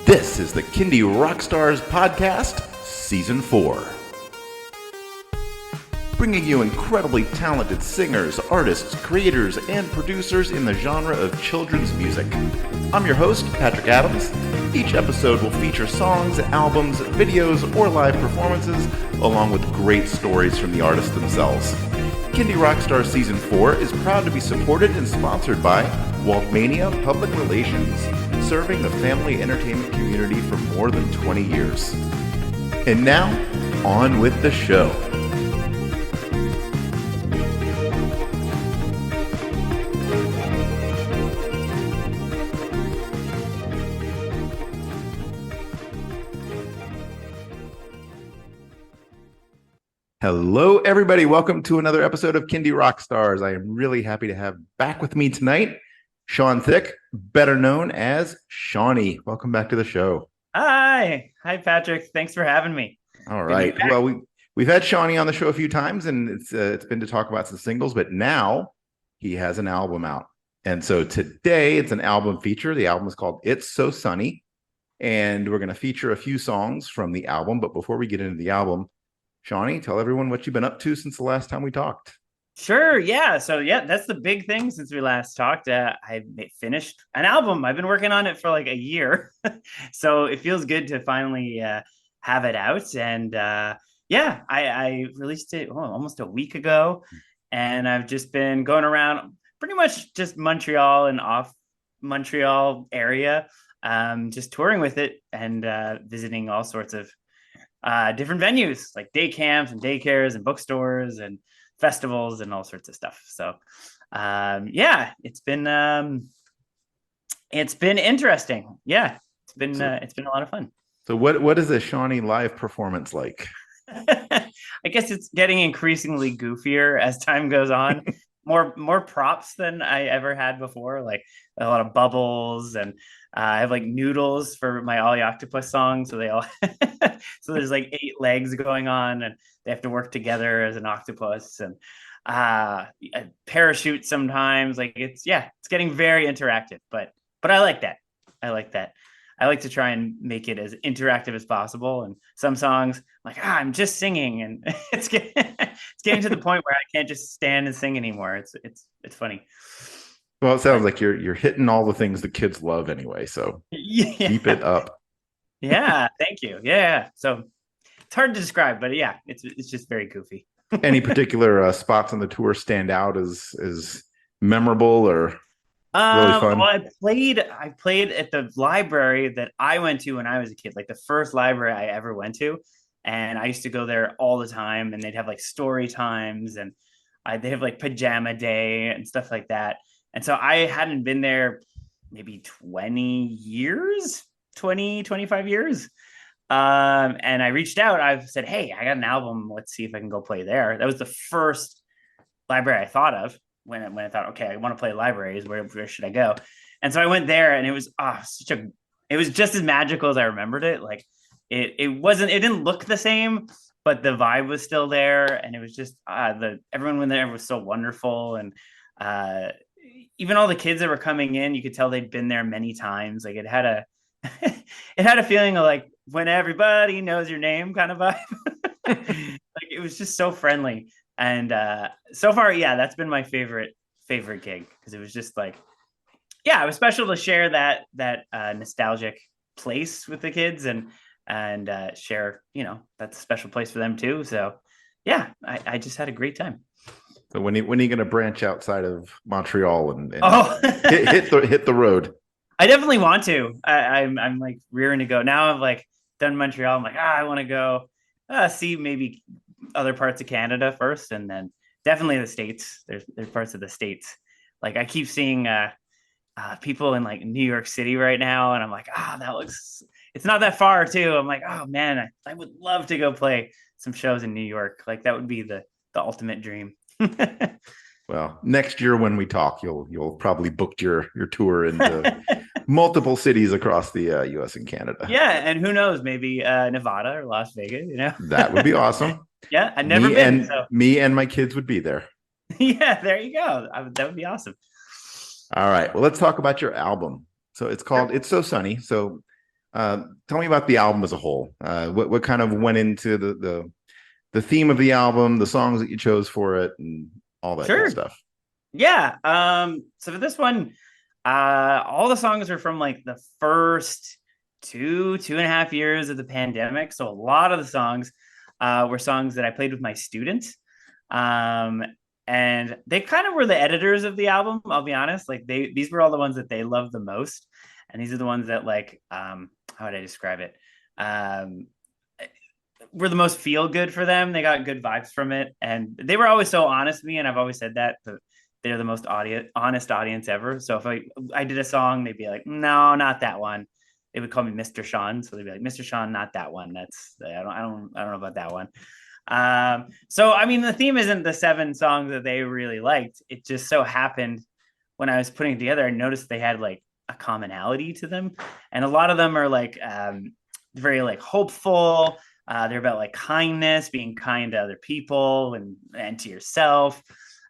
This is the Kindie Rockstars Podcast, Season 4. Bringing you incredibly talented singers, artists, creators, and producers in the genre of children's music. I'm your host, Patrick Adams. Each episode will feature songs, albums, videos, or live performances, along with great stories from the artists themselves. Kindie Rockstars Season 4 is proud to be supported and sponsored by Waltmania Public Relations, serving the family entertainment community for more than 20 years. And now, on with the show. Hello, everybody. Welcome to another episode of Kindie Rockstars. I am really happy to have back with me tonight Shawn Thicke, better known as Shawny. Welcome back to the show. Hi, Patrick. Thanks for having me. All right. Well, we've had Shawny on the show a few times, and it's been to talk about some singles, but now he has an album out. And so today it's an album feature. The album is called It's So Sunny, and we're going to feature a few songs from the album. But before we get into the album, Shawny, tell everyone what you've been up to since the last time we talked. Sure. Yeah. So that's the big thing since we last talked. I finished an album. I've been working on it for like a year. So it feels good to finally have it out. And I released it almost a week ago. And I've just been going around pretty much just Montreal and off Montreal area, just touring with it and visiting all sorts of different venues like day camps and daycares and bookstores and festivals and all sorts of stuff. So it's been interesting. Yeah, it's been a lot of fun. So what is a Shawny live performance like? I guess it's getting increasingly goofier as time goes on. More props than I ever had before, like a lot of bubbles, and I have like noodles for my Ollie Octopus song, so they all so there's like 8 legs going on, and they have to work together as an octopus, and a parachute sometimes. Like it's getting very interactive, but I like that. I like to try and make it as interactive as possible. And some songs, I'm like, I'm just singing, and it's getting to the point where I can't just stand and sing anymore. It's funny. Well, it sounds like you're hitting all the things the kids love anyway. So keep it up. Yeah, thank you. Yeah, so it's hard to describe, but yeah, it's just very goofy. Any particular spots on the tour stand out as memorable or? Really fun. Well, I played at the library that I went to when I was a kid, like the first library I ever went to. And I used to go there all the time, and they'd have like story times, and they have like pajama day and stuff like that. And so I hadn't been there maybe 25 years. And I reached out. I said, hey, I got an album. Let's see if I can go play there. That was the first library I thought of. When I thought, okay, I want to play libraries, where should I go? And so I went there, and it was it was just as magical as I remembered it. Like it didn't look the same, but the vibe was still there, and it was just everyone there was so wonderful, and even all the kids that were coming in, you could tell they'd been there many times. Like it had a feeling of like when everybody knows your name kind of vibe. Like it was just so friendly. And so far, that's been my favorite gig, because it was just like, it was special to share that nostalgic place with the kids and share, that's a special place for them too. So I just had a great time. So when are you going to branch outside of Montreal and hit the road? I definitely want to. I'm like rearing to go. Now I've like done Montreal. I'm like, I want to go see maybe other parts of Canada first, and then definitely the States. There's parts of the States. Like I keep seeing people in like New York City right now, and I'm like, it's not that far too. I'm like, oh man, I would love to go play some shows in New York. Like that would be the ultimate dream. Well, next year when we talk, you'll probably booked your tour into multiple cities across the U.S. and Canada. Yeah, and who knows, maybe Nevada or Las Vegas. That would be awesome. Yeah, I've never been. Me and my kids would be there. Yeah, there you go. That would be awesome. All right. Well, let's talk about your album. So it's called It's So Sunny. So Tell me about the album as a whole. What kind of went into the theme of the album, the songs that you chose for it, and all that good stuff? Yeah. So for this one, all the songs are from like the first 2.5 years of the pandemic. So a lot of the songs were songs that I played with my students. And they kind of were the editors of the album, I'll be honest. Like these were all the ones that they loved the most. And these are the ones that like, how would I describe it? Were the most feel good for them. They got good vibes from it. And they were always so honest with me. And I've always said that they're the most honest audience ever. So if I did a song, they'd be like, no, not that one. They would call me Mr. Shawn. So they'd be like, Mr. Shawn, not that one. I don't know about that one. So I mean, the theme isn't the 7 songs that they really liked. It just so happened when I was putting it together, I noticed they had like a commonality to them. And a lot of them are like very like hopeful. They're about like kindness, being kind to other people and to yourself,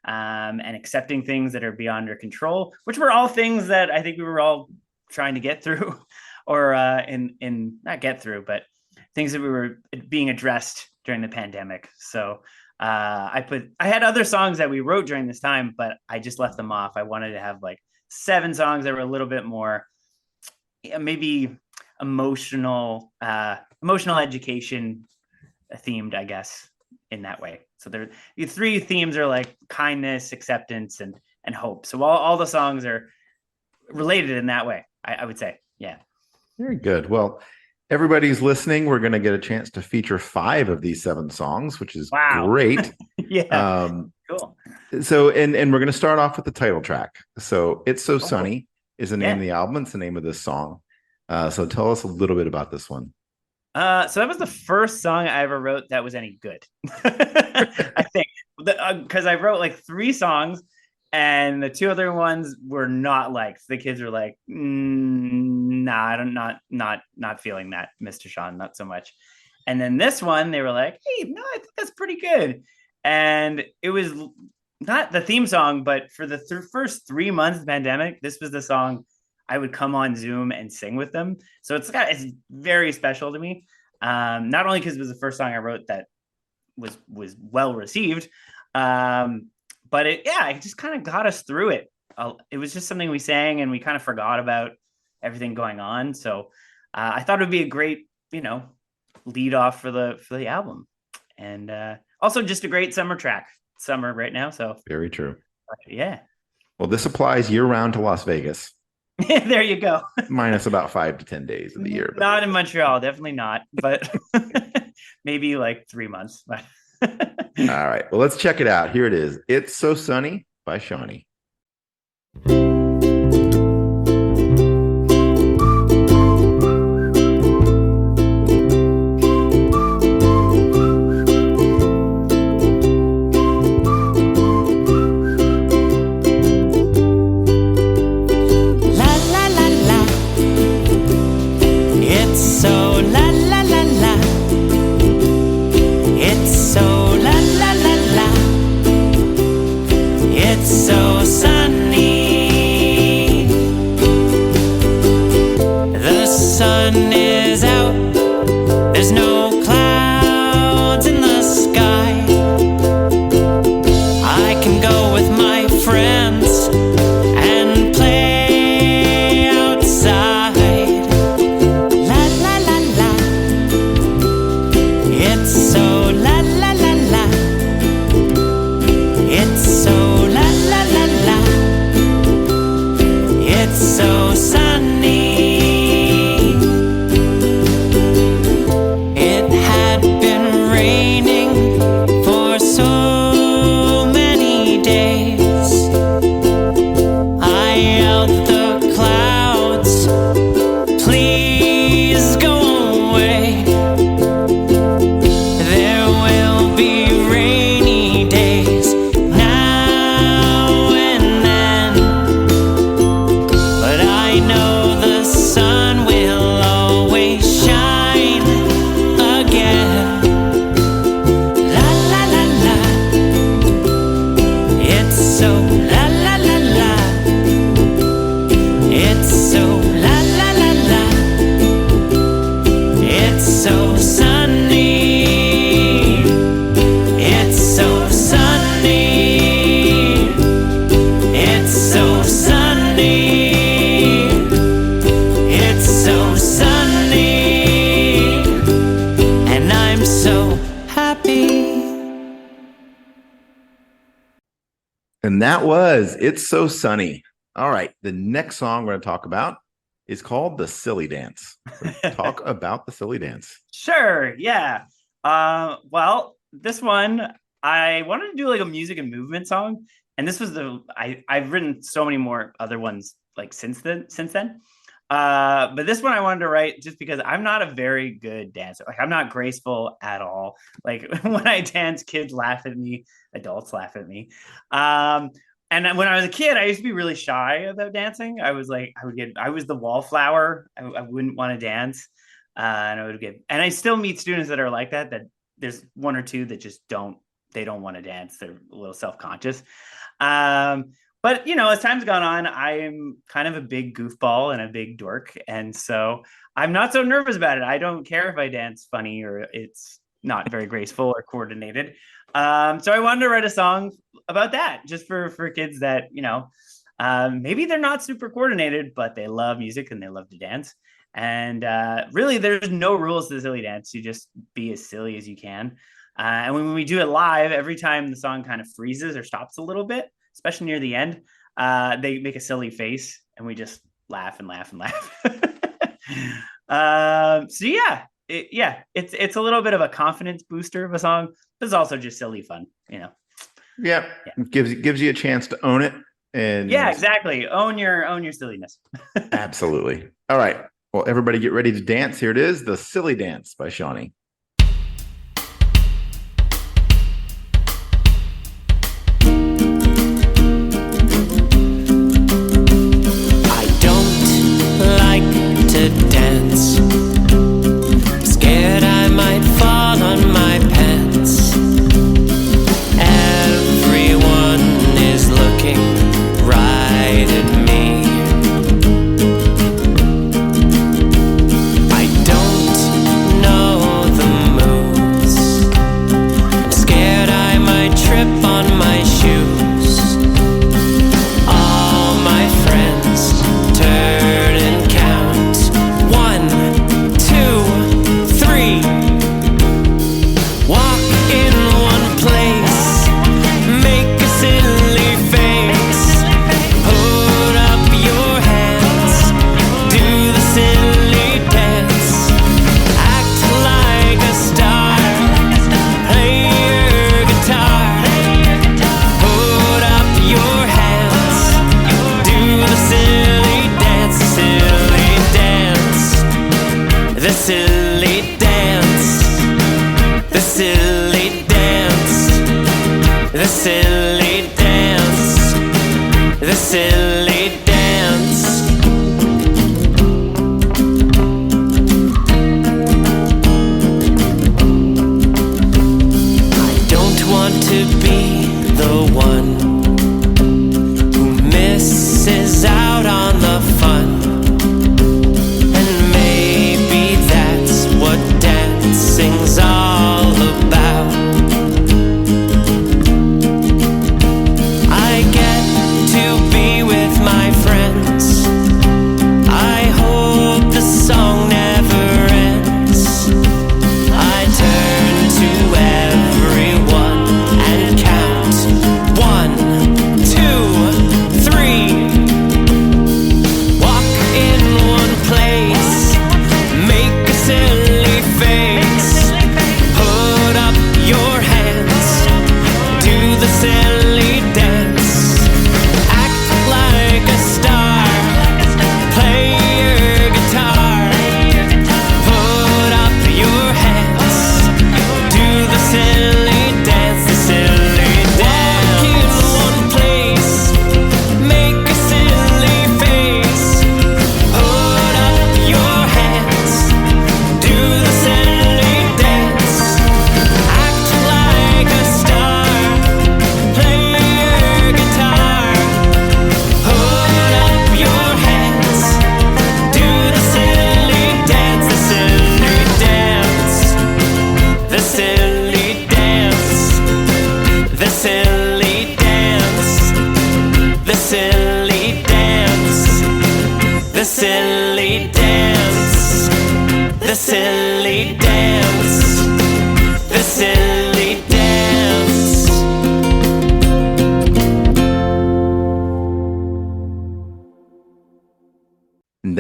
and accepting things that are beyond your control, which were all things that I think we were all trying to get through or not get through, but things that we were being addressed during the pandemic. So I had other songs that we wrote during this time, but I just left them off. I wanted to have like 7 songs that were a little bit more maybe emotional education themed, I guess, in that way. So the 3 themes are like kindness, acceptance, and hope. So all the songs are related in that way, I would say. Yeah. Very good. Well, everybody's listening. We're going to get a chance to feature 5 of these 7 songs, which is great. Yeah. Cool. So, and we're going to start off with the title track. So, It's So Sunny is the name of the album. It's the name of this song. So tell us a little bit about this one. So that was the first song I ever wrote that was any good. I think because I wrote like 3 songs and the 2 other ones were not liked. The kids were like, nah, I'm not feeling that, Mr. Shawn, not so much. And then this one, they were like, hey, no, I think that's pretty good. And it was not the theme song, but for the first 3 months of the pandemic, this was the song I would come on Zoom and sing with them. So it's very special to me. Not only because it was the first song I wrote that was well received, but it just kind of got us through it. It was just something we sang and we kind of forgot about everything going on. So I thought it would be a great, lead off for the album. And also just a great summer track. Summer right now. So very true. Yeah. Well, this applies year round to Las Vegas. There you go. Minus about 5 to 10 days of the year. But not in Montreal, definitely not. But maybe like 3 months. All right. Well, let's check it out. Here it is. It's So Sunny by Shawny. So sunny, the sun is out, there's no clouds in the sky. I can go with my friends and play outside. La la la la, it's so la la la la, it's so la la la la, it's so sunny. And that was It's So Sunny. All right. The next song we're going to talk about is called The Silly Dance. So talk about The Silly Dance. Sure. Yeah. Well, this one, I wanted to do like a music and movement song. And this was I've written so many more other ones like since then. But this one I wanted to write just because I'm not a very good dancer. Like I'm not graceful at all. Like when I dance, kids laugh at me, adults laugh at me. And when I was a kid, I used to be really shy about dancing. I was the wallflower. I wouldn't want to dance. And I still meet students that are like that there's one or two that just don't want to dance. They're a little self-conscious. But, as time's gone on, I'm kind of a big goofball and a big dork. And so I'm not so nervous about it. I don't care if I dance funny or it's not very graceful or coordinated. So I wanted to write a song about that just for kids that, maybe they're not super coordinated, but they love music and they love to dance. And really, there's no rules to the silly dance. You just be as silly as you can. And when we do it live, every time the song kind of freezes or stops a little bit, especially near the end, they make a silly face and we just laugh and laugh and laugh. It's a little bit of a confidence booster of a song, but it's also just silly fun, Yeah. It gives you a chance to own it. And yeah, exactly. Own your silliness. Absolutely. All right. Well, everybody get ready to dance. Here it is, The Silly Dance by Shawny.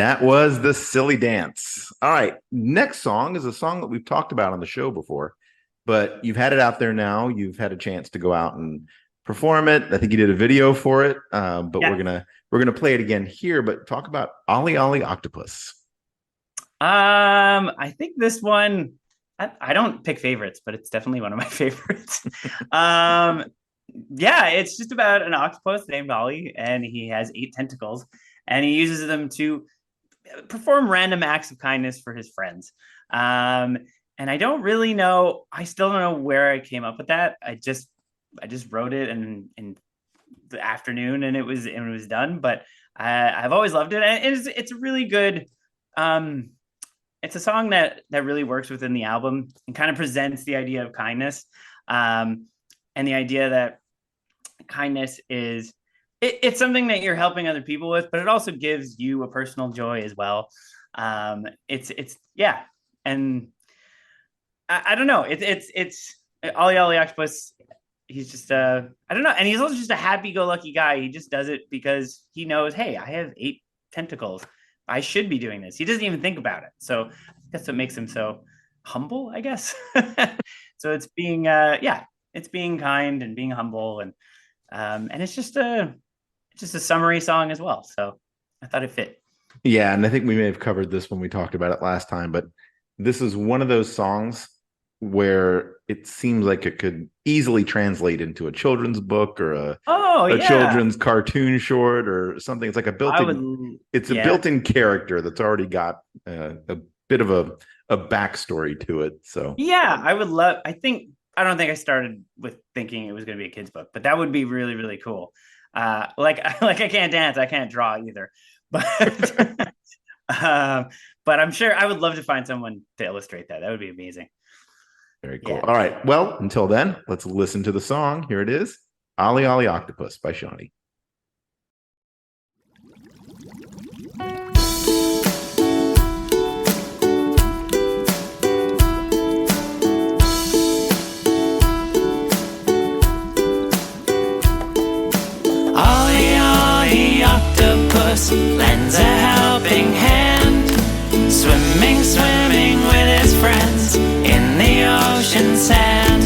that was The Silly Dance. All right. Next song is a song that we've talked about on the show before, but you've had it out there now. You've had a chance to go out and perform it. I think you did a video for it, but we're gonna play it again here. But talk about Ollie Ollie Octopus. I think this one, I don't pick favorites, but it's definitely one of my favorites. Yeah, it's just about an octopus named Ollie, and he has 8 tentacles, and he uses them to perform random acts of kindness for his friends. And I don't really know. I still don't know where I came up with that. I just wrote it in the afternoon, and it was done. But I've always loved it, and it's a really good. It's a song that really works within the album and kind of presents the idea of kindness, and the idea that kindness is it's something that you're helping other people with, but it also gives you a personal joy as well. It's yeah, and I don't know. It's Ollie Ollie Octopus. He's just I don't know, and he's also just a happy-go-lucky guy. He just does it because he knows, hey, I have 8 tentacles. I should be doing this. He doesn't even think about it. So that's what makes him so humble, I guess. So it's being it's being kind and being humble, and it's just a summary song as well. So I thought it fit. Yeah, and I think we may have covered this when we talked about it last time, but this is one of those songs where it seems like it could easily translate into a children's book or a children's cartoon short or something. It's like a built-in built-in character that's already got a bit of a backstory to it. So yeah, I don't think I started with thinking it was going to be a kid's book, but that would be really, really cool. Like I can't dance, I can't draw either, but but I'm sure I would love to find someone to illustrate that. That would be amazing. Very cool. Yeah. All right. Well, until then, let's listen to the song. Here it is. Ollie Ollie Octopus by Shawny. Ollie Ollie Octopus lends a helping hand, swimming with his friends in the ocean sand.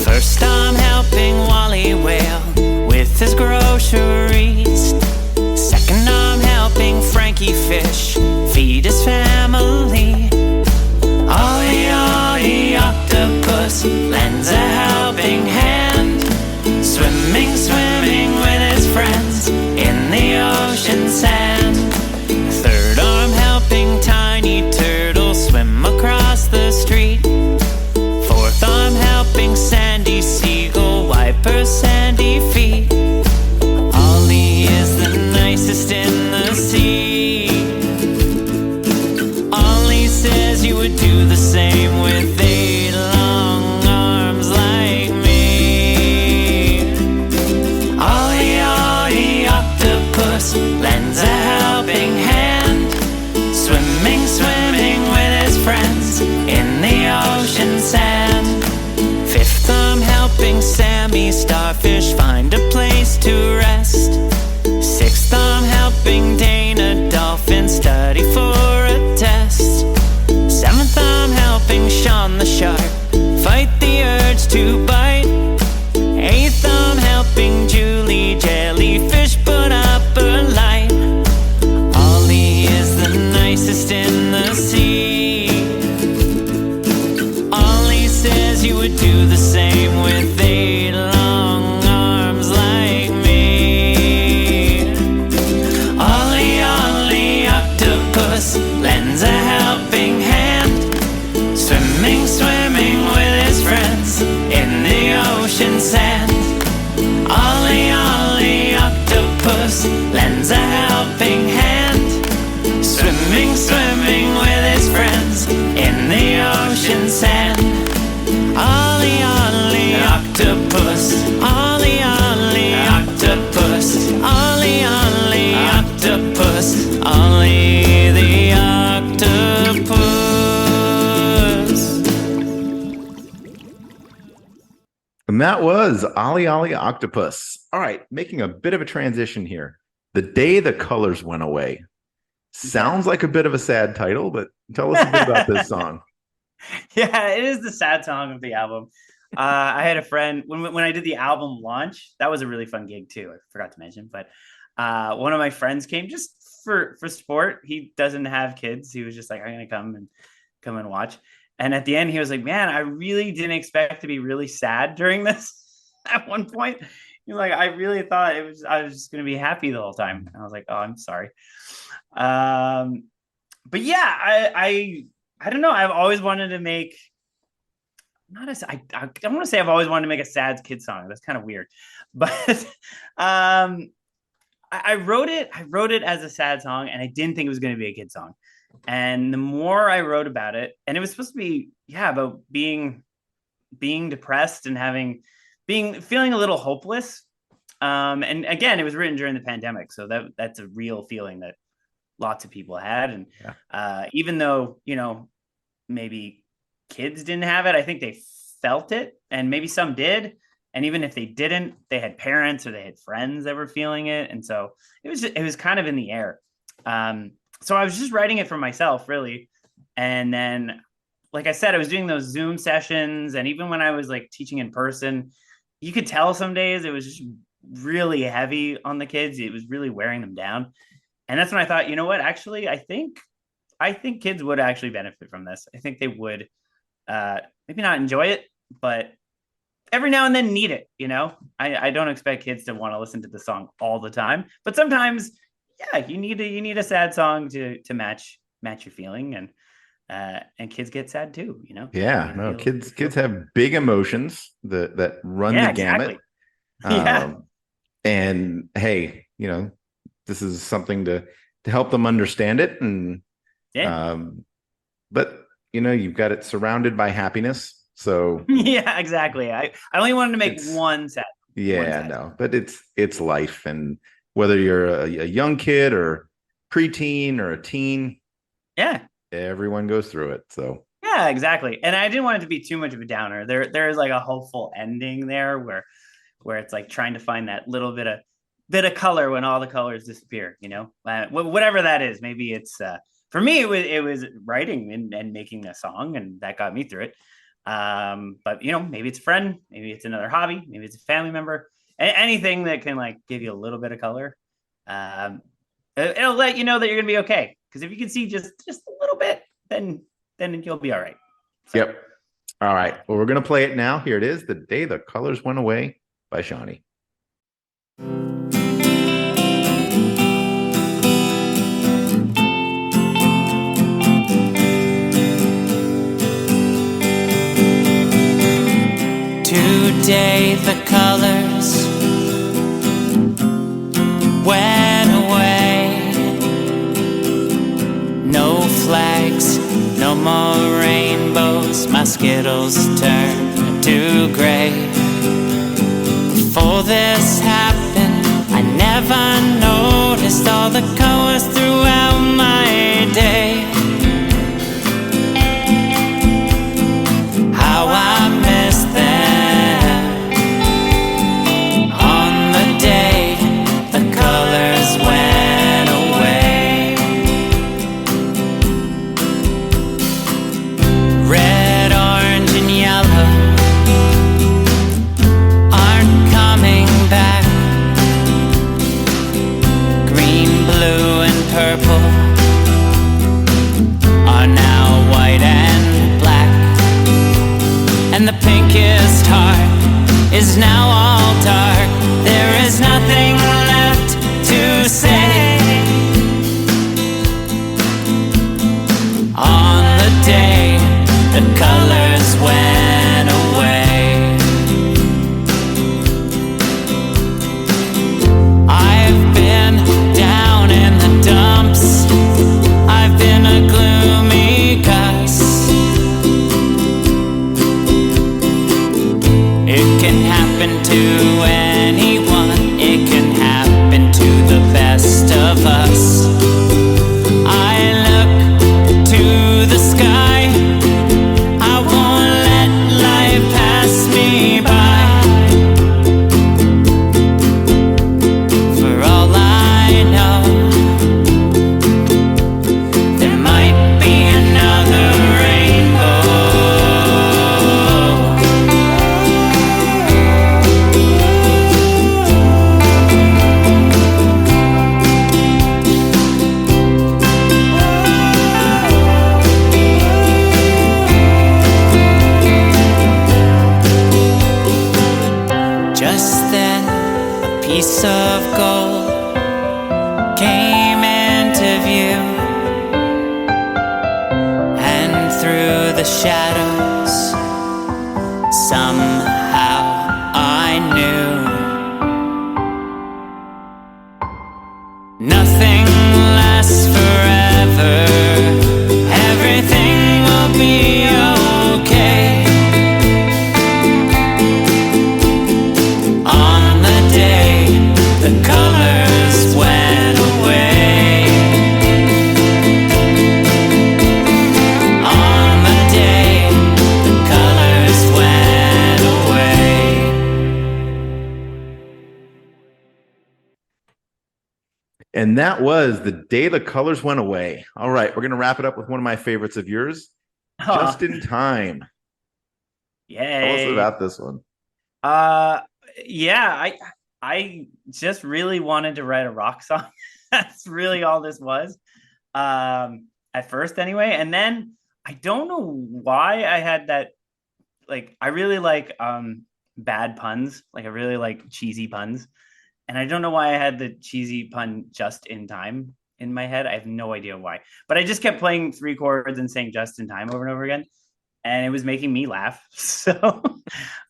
First I'm helping Wally Whale with his groceries. Second I'm helping Frankie Fish feed his family. Ollie Ollie Octopus lends a helping hand, swimming with his friends in the ocean sand. Third arm helping Tiny Turtle swim across the street. Fourth arm helping Sandy Seagull wipe her sandy feet. Ollie is the nicest in the sea. Ollie says he would do the same with 8 long arms like me. Ollie Ollie Octopus lends a helping hand, swimming with his friends in the ocean sand. Fifth I'm helping Sammy Starfish find a place to rest. Sixth I'm helping Dana Dolphin study for a test. Seventh I'm helping Shawn the Shark fight the urge to bite. Eighth I'm helping Julie Jellyfish put up her light. Ollie is the nicest in the sea. Ollie says he would do the same with 8 long arms like me. Ollie Ollie Octopus lends a helping hand, swimming with his friends in the ocean sand. Ollie Ollie Octopus lends a helping hand, swimming with his friends in the ocean sand. Ollie Ollie Octopus, Ollie Ollie Octopus, Ollie Ollie Octopus, Ollie the Octopus. And that was Ollie Ollie Octopus. All right, making a bit of a transition here. The Day the Colors Went Away. Sounds like a bit of a sad title, but tell us a bit about this song. Yeah, it is the sad song of the album. I had a friend when I did the album launch. That was a really fun gig too. I forgot to mention, but one of my friends came just for sport. He doesn't have kids. He was just like, I'm gonna come and watch. And at the end, he was like, "Man, I really didn't expect to be really sad during this." At one point, he's like, "I really thought I was just gonna be happy the whole time." And I was like, "Oh, I'm sorry." But yeah, I don't know. I've always wanted to make I don't want to say I've always wanted to make a sad kid song. That's kind of weird, but I wrote it as a sad song, and I didn't think it was going to be a kid song. And the more I wrote about it, and it was supposed to be about being depressed and feeling a little hopeless. And again, it was written during the pandemic, so that's a real feeling that lots of people had. And even though maybe kids didn't have it, I think they felt it, and maybe some did. And even if they didn't, they had parents or they had friends that were feeling it. And so it was kind of in the air. So I was just writing it for myself, really. And then, like I said, I was doing those Zoom sessions. And even when I was like teaching in person, you could tell some days it was just really heavy on the kids. It was really wearing them down. And that's when I thought, you know what, actually, I think kids would actually benefit from this. I think they would maybe not enjoy it, but every now and then need it. I don't expect kids to want to listen to the song all the time, but sometimes, you need a sad song to match your feeling, and kids get sad too. Yeah, no, kids have big emotions that run the gamut. Exactly. And hey, this is something to help them understand it, and but you've got it surrounded by happiness. So yeah, exactly. I only wanted to make one sad. No, but it's life, and whether you're a young kid or preteen or a teen, everyone goes through it. So yeah, exactly. And I didn't want it to be too much of a downer. There's like a hopeful ending there where it's like trying to find that little bit of color when all the colors disappear. Whatever that is. Maybe it's for me it was writing and making a song, and that got me through it. But maybe it's a friend, maybe it's another hobby, maybe it's a family member, anything that can like give you a little bit of color. It'll let you know that you're gonna be okay. Because if you can see just a little bit, then you'll be all right. So. Yep. All right. Well, we're gonna play it now. Here it is, "The Day the Colors Went Away" by Shawny. Today the colors went away. No flags, no more rainbows. My Skittles turned to gray. Before this happened, I never noticed all the colors throughout my day. How I miss them. Purple are now white and black, and the pinkest heart is now all dark. There is nothing left to say. On the day the colors went away, I've been down in the dumps. I've been a gloomy cuss. It can happen to anyone. It can happen to the best of us. I look to the sky. I won't let the shadows. Somehow I knew nothing lasts forever. Everything will be okay. On the day the colors went away. On the day the colors went away. And that was The Day the Colors Went Away. All right, we're going to wrap it up with one of my favorites of yours, Just in Time. Yay. Tell us about this one. Yeah, I just really wanted to write a rock song. That's really all this was. At first anyway. And then I don't know why I had that, like, I really like bad puns. Like, I really like cheesy puns. And I don't know why I had the cheesy pun just in time in my head. I have no idea why. But I just kept playing 3 chords and saying just in time over and over again. And it was making me laugh. So,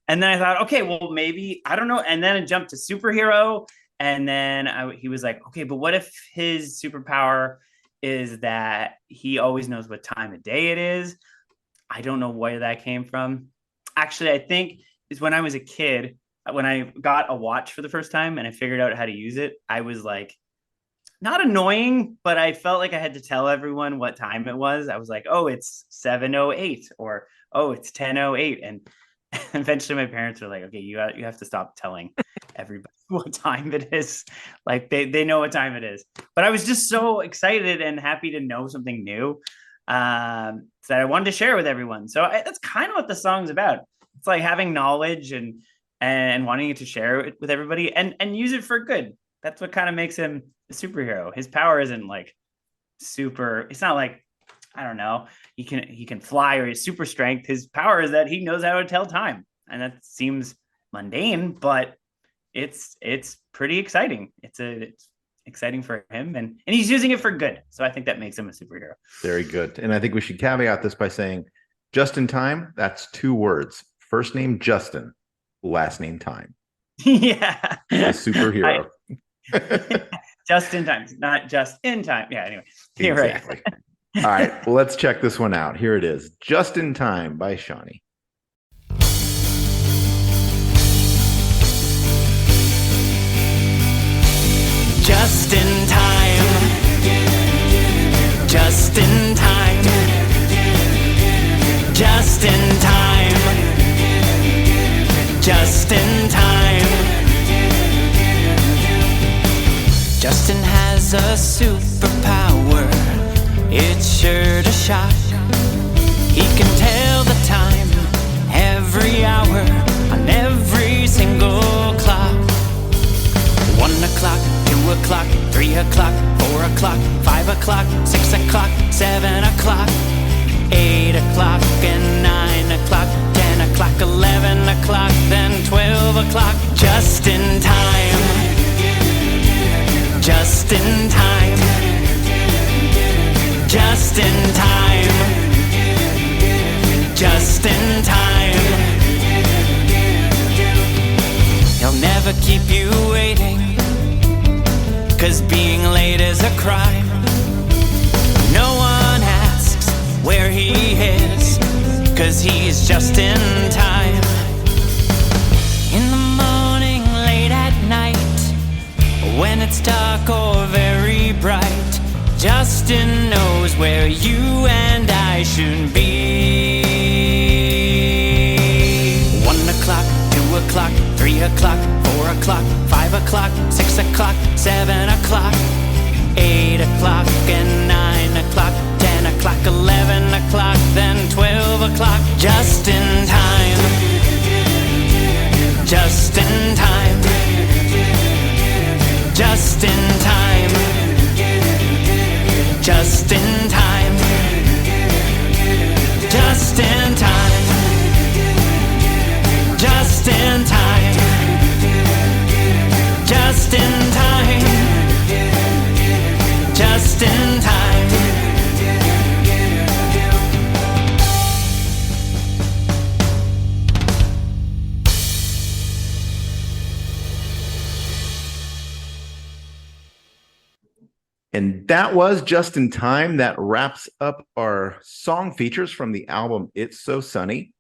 and then I thought, okay, well, maybe, I don't know. And then it jumped to superhero. And then he was like, okay, but what if his superpower is that he always knows what time of day it is? I don't know where that came from. Actually, I think is when I was a kid, when I got a watch for the first time and I figured out how to use it, I was like, not annoying, but I felt like I had to tell everyone what time it was. I was like, oh, it's 7:08 or, oh, it's 10:08. And eventually my parents were like, okay, you have to stop telling everybody what time it is. Like they know what time it is. But I was just so excited and happy to know something new that I wanted to share with everyone. So that's kind of what the song's about. It's like having knowledge and wanting to share it with everybody and use it for good. That's what kind of makes him a superhero. His power isn't like super. It's not like, I don't know, he can fly or his super strength. His power is that he knows how to tell time. And that seems mundane, but it's pretty exciting. It's exciting for him and he's using it for good. So I think that makes him a superhero. Very good. And I think we should caveat this by saying just in time, that's 2 words. First name Justin, last name Time. Yeah. A superhero. Just in time, not just in time. Yeah, anyway. You're exactly. Right. All right, well, let's check this one out. Here it is. Just in Time by Shawny. Just in time. Just in time. Just in time. Just in time. Justin has a superpower. It's sure to shock. He can tell the time every hour on every single clock. 1 o'clock, 2 o'clock, 3 o'clock, 4 o'clock, 5 o'clock, 6 o'clock, 7 o'clock, 8 o'clock, and 9 o'clock, 10 o'clock, 11 o'clock, then 12 o'clock. Just in time. Just in time. Just in time. Just in time. He'll never keep you waiting, 'cause being late is a crime. No one asks where he is, 'cause he's just in time. In the morning, late at night, when it's dark or very bright, Justin knows where you and I should be. 1 o'clock, 2 o'clock, 3 o'clock, 4 o'clock, 5 o'clock, 6 o'clock, 7 o'clock, 8 o'clock, and 9 o'clock, 10 o'clock, 11 o'clock, then 12 o'clock. Just in time. Just in time. Just in time. Just in time. Just in time. Just in time. Just in time. Just in time. that was Just in Time. That wraps up our song features from the album It's So Sunny.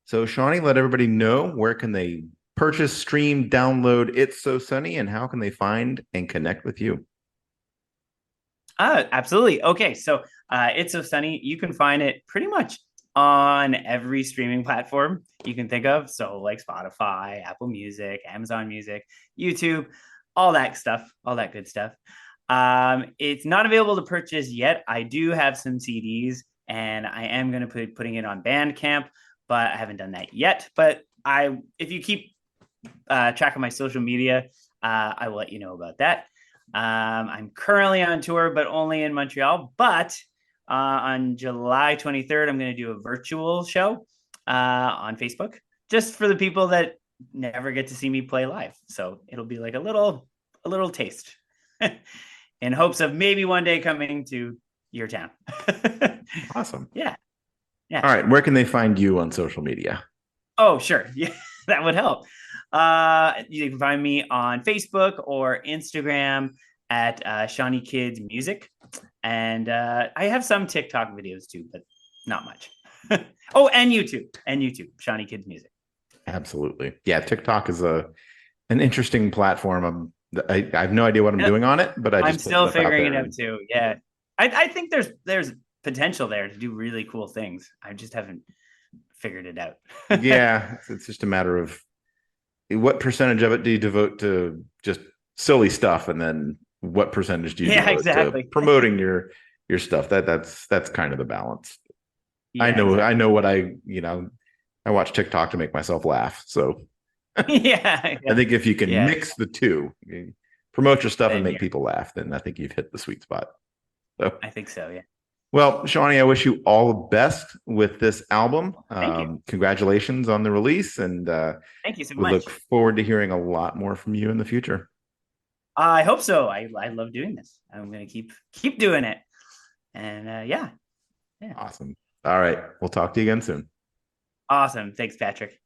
So, Shawny, let everybody know, where can they purchase, stream, download It's So Sunny, and how can they find and connect with you? Absolutely. Okay, so It's So Sunny, you can find it pretty much on every streaming platform you can think of. So like Spotify, Apple Music, Amazon Music, YouTube, all that stuff, all that good stuff. It's not available to purchase yet. I do have some CDs, and I am going to be putting it on Bandcamp, but I haven't done that yet. But if you keep track of my social media, I will let you know about that. I'm currently on tour, but only in Montreal. But on July 23rd, I'm going to do a virtual show on Facebook, just for the people that never get to see me play live. So it'll be like a little taste, in hopes of maybe one day coming to your town. Awesome. Yeah. All right. Where can they find you on social media? Oh, sure. Yeah, that would help. You can find me on Facebook or Instagram at Shawnny Kids Music. And I have some TikTok videos too, but not much. Oh, and YouTube, Shawnny Kids Music. Absolutely. Yeah, TikTok is an interesting platform. I have no idea what I'm doing on it, but I'm still figuring it out too. Yeah. I think there's potential there to do really cool things. I just haven't figured it out. Yeah, it's just a matter of what percentage of it do you devote to just silly stuff, and then what percentage do you devote to promoting your stuff? That's kind of the balance. Yeah, I know what I watch TikTok to make myself laugh. So yeah. I think if you can mix the two, promote your stuff and make people laugh, then I think you've hit the sweet spot. So I think so, yeah. Well, Shawny, I wish you all the best with this album. Thank you. Congratulations on the release, and thank you so much. We look forward to hearing a lot more from you in the future. I hope so. I love doing this. I'm going to keep doing it. And yeah. Awesome. All right. We'll talk to you again soon. Awesome. Thanks, Patrick.